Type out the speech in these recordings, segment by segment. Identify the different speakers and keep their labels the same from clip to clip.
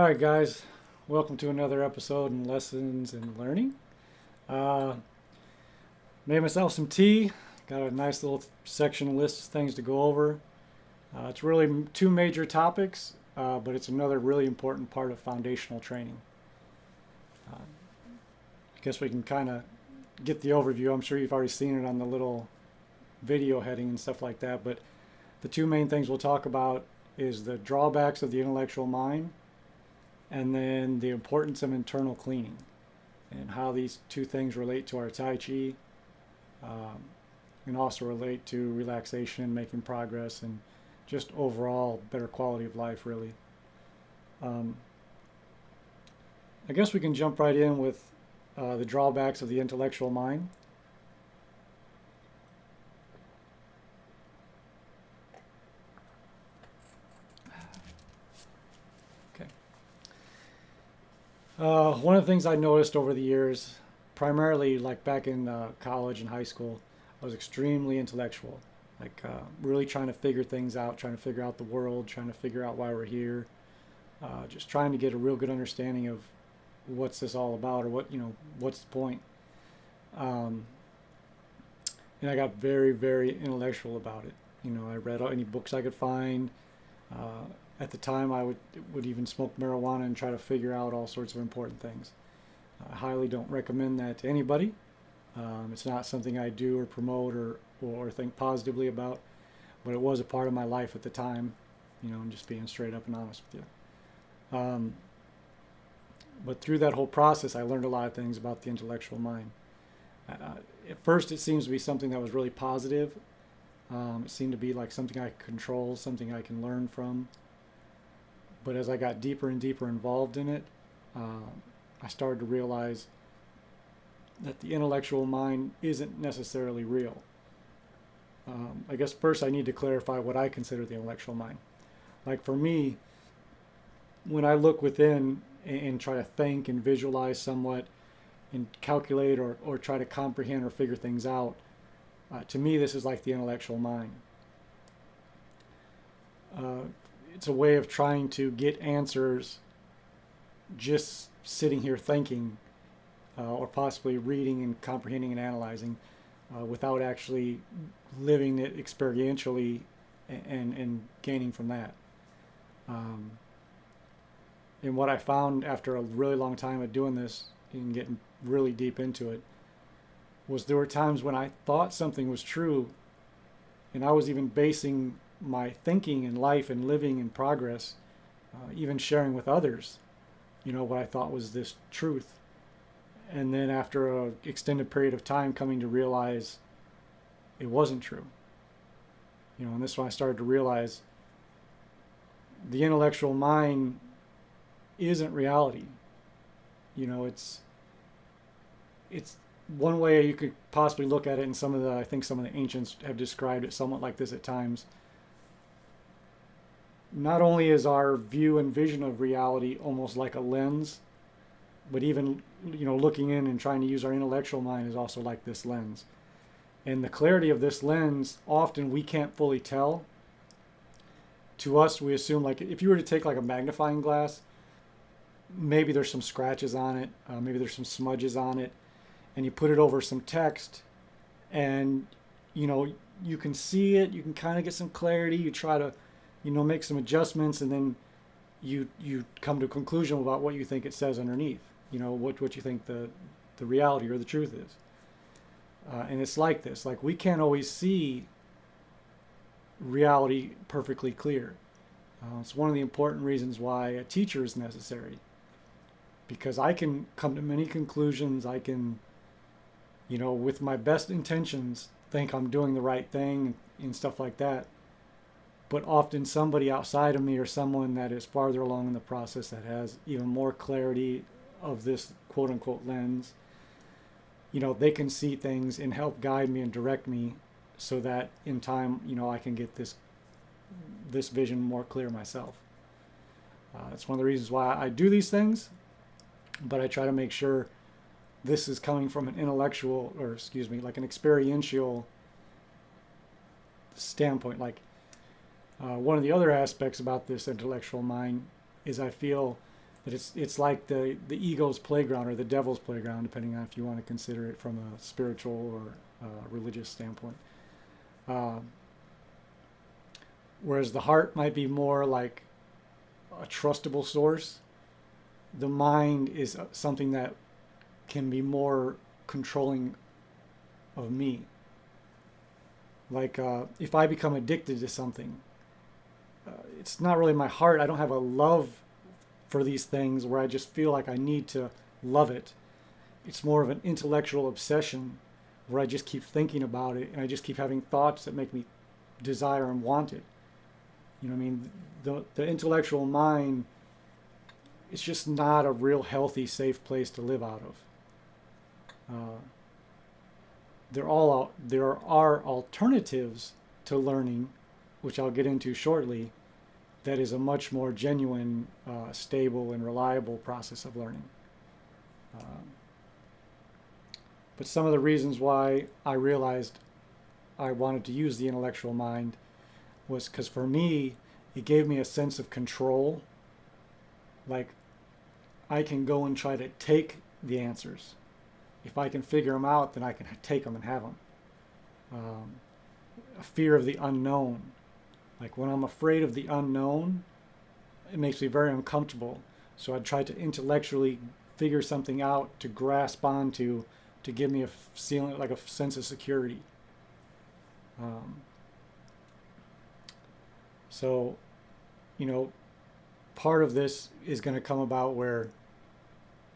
Speaker 1: right, guys. Welcome to another episode in Lessons in Learning. Uh, Made myself some tea. Got a nice little section list of things to go over. It's really two major topics, but it's another really important part of foundational training. I guess we can kind of get the overview. I'm sure you've already seen it on the little video heading and stuff like that, but the two main things we'll talk about is the drawbacks of the intellectual mind, and then the importance of internal cleaning and how these two things relate to our Tai Chi, and also relate to relaxation, making progress, and just overall better quality of life, really. I guess we can jump right in with the drawbacks of the intellectual mind. One of the things I noticed over the years, primarily like back in college and high school, I was extremely intellectual, really trying to figure things out, trying to figure out the world, trying to figure out why we're here, just trying to get a real good understanding of what's this all about, or what's the point. And I got very, very intellectual about it. I read any books I could find. At the time, I would even smoke marijuana and try to figure out all sorts of important things. I highly don't recommend that to anybody. It's not something I do or promote or think positively about, but it was a part of my life at the time, and just being straight up and honest with you. But through that whole process, I learned a lot of things about the intellectual mind. At first, it seems to be something that was really positive. It seemed to be like something I could control, something I can learn from. But as I got deeper and deeper involved in it, I started to realize that the intellectual mind isn't necessarily real. I guess first I need to clarify what I consider the intellectual mind. Like for me, when I look within and try to think and visualize somewhat and calculate or try to comprehend or figure things out, to me this is like the intellectual mind. It's a way of trying to get answers just sitting here thinking, or possibly reading and comprehending and analyzing, without actually living it experientially and gaining from that. And what I found after a really long time of doing this and getting really deep into it was there were times when I thought something was true, and I was even basing my thinking and life and living and progress, even sharing with others, what I thought was this truth. And then after an extended period of time coming to realize it wasn't true. And this is when I started to realize the intellectual mind isn't reality. It's one way you could possibly look at it, and I think some of the ancients have described it somewhat like this at times. Not only is our view and vision of reality almost like a lens, but even looking in and trying to use our intellectual mind is also like this lens. And the clarity of this lens, often we can't fully tell. To us, we assume, like if you were to take like a magnifying glass, maybe there's some scratches on it, maybe there's some smudges on it, and you put it over some text, and you can see it, you can kind of get some clarity, you try to make some adjustments, and then you come to a conclusion about what you think it says underneath, what you think the reality or the truth is. And it's like this, like we can't always see reality perfectly clear. It's one of the important reasons why a teacher is necessary, because I can come to many conclusions. I can, with my best intentions, think I'm doing the right thing and stuff like that. But often somebody outside of me, or someone that is farther along in the process, that has even more clarity of this quote unquote lens, they can see things and help guide me and direct me so that in time, I can get this vision more clear myself. It's one of the reasons why I do these things, but I try to make sure this is coming from an intellectual, or like an experiential standpoint. One of the other aspects about this intellectual mind is I feel But it's like the ego's playground or the devil's playground, depending on if you want to consider it from a spiritual or religious standpoint. Uh, Whereas the heart might be more like a trustable source, the mind is something that can be more controlling of me. Like if I become addicted to something, it's not really my heart. I don't have a love for these things where I just feel like I need to love it. It's more of an intellectual obsession where I just keep thinking about it and I just keep having thoughts that make me desire and want it. You know what I mean? The intellectual mind, it's just not a real healthy, safe place to live out of. There are alternatives to learning, which I'll get into shortly, that is a much more genuine, stable, and reliable process of learning. But some of the reasons why I realized I wanted to use the intellectual mind was because for me, it gave me a sense of control. Like, I can go and try to take the answers. If I can figure them out, then I can take them and have them. A fear of the unknown. Like when I'm afraid of the unknown, it makes me very uncomfortable. So I try to intellectually figure something out to grasp onto to give me a feeling, like a sense of security. So, you know, part of this is going to come about where,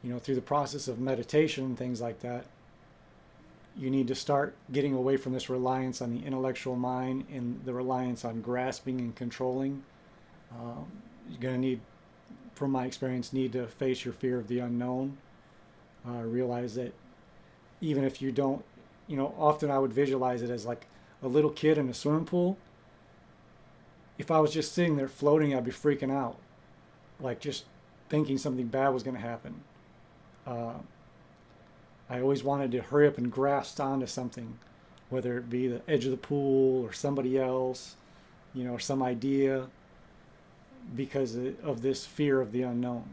Speaker 1: you know, through the process of meditation and things like that, you need to start getting away from this reliance on the intellectual mind and the reliance on grasping and controlling. You're going to need, from my experience, need to face your fear of the unknown. Realize that even if you don't, you know, often I would visualize it as like a little kid in a swimming pool. If I was just sitting there floating, I'd be freaking out, like just thinking something bad was going to happen. I always wanted to hurry up and grasp onto something, whether it be the edge of the pool or somebody else, you know, or some idea, because of this fear of the unknown.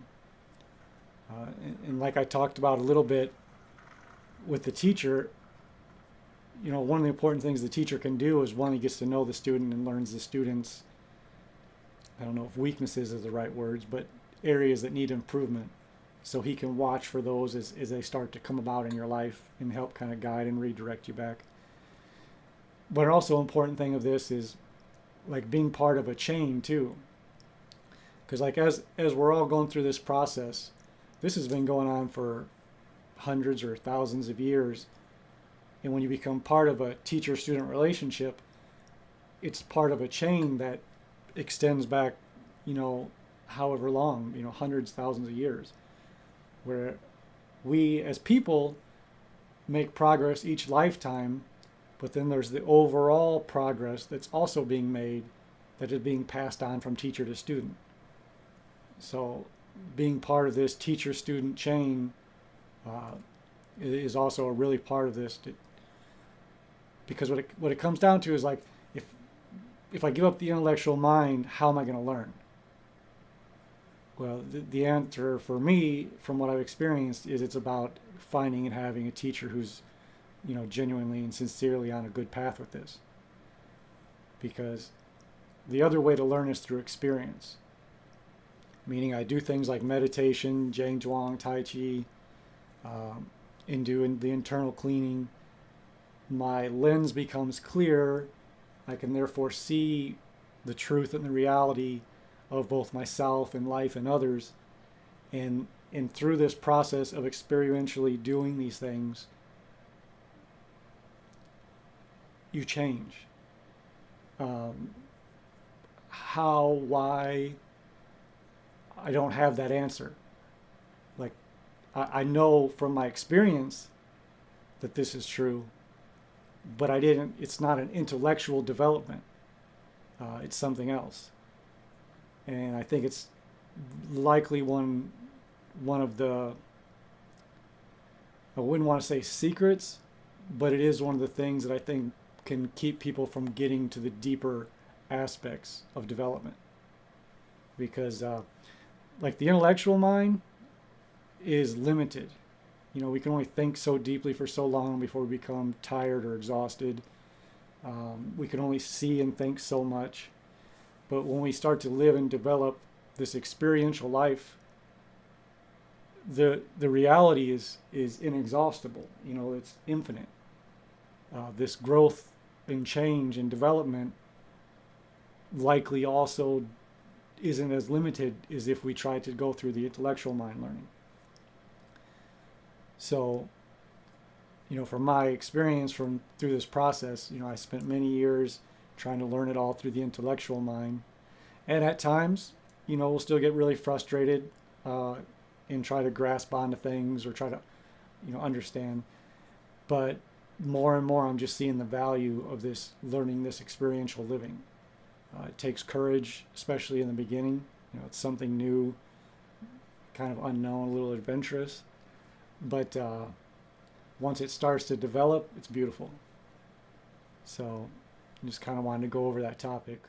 Speaker 1: And like I talked about a little bit with the teacher, you know, one of the important things the teacher can do is, one, he gets to know the student and learns the student's, I don't know if weaknesses is the right words, but areas that need improvement. So he can watch for those as they start to come about in your life and help kind of guide and redirect you back. But also important thing of this is like being part of a chain too. Because like as we're all going through this process, this has been going on for hundreds or thousands of years. And when you become part of a teacher-student relationship, it's part of a chain that extends back, you know, however long, you know, hundreds, thousands of years, where we as people make progress each lifetime, but then there's the overall progress that's also being made that is being passed on from teacher to student. So being part of this teacher-student chain is also a really part of this, because what it comes down to is like, if I give up the intellectual mind, how am I going to learn? Well, the answer for me, from what I've experienced, is it's about finding and having a teacher who's, you know, genuinely and sincerely on a good path with this. Because the other way to learn is through experience. Meaning I do things like meditation, Jing Zhuang, Tai Chi, and doing the internal cleaning. My lens becomes clear. I can therefore see the truth and the reality of both myself and life and others. And through this process of experientially doing these things, you change. How, why, I don't have that answer. Like, I know from my experience that this is true, but it's not an intellectual development. It's something else. And I think it's likely one of the, I wouldn't want to say secrets, but it is one of the things that I think can keep people from getting to the deeper aspects of development. Because like the intellectual mind is limited. You know, we can only think so deeply for so long before we become tired or exhausted. We can only see and think so much. But when we start to live and develop this experiential life, the reality is inexhaustible. You know, it's infinite. This growth and change and development likely also isn't as limited as if we try to go through the intellectual mind learning. So, you know, from my experience through this process, you know, I spent many years trying to learn it all through the intellectual mind. And at times, you know, we'll still get really frustrated and try to grasp onto things or try to, you know, understand. But more and more, I'm just seeing the value of this learning, this experiential living. It takes courage, especially in the beginning. You know, it's something new, kind of unknown, a little adventurous. But once it starts to develop, it's beautiful. So I just kind of wanted to go over that topic.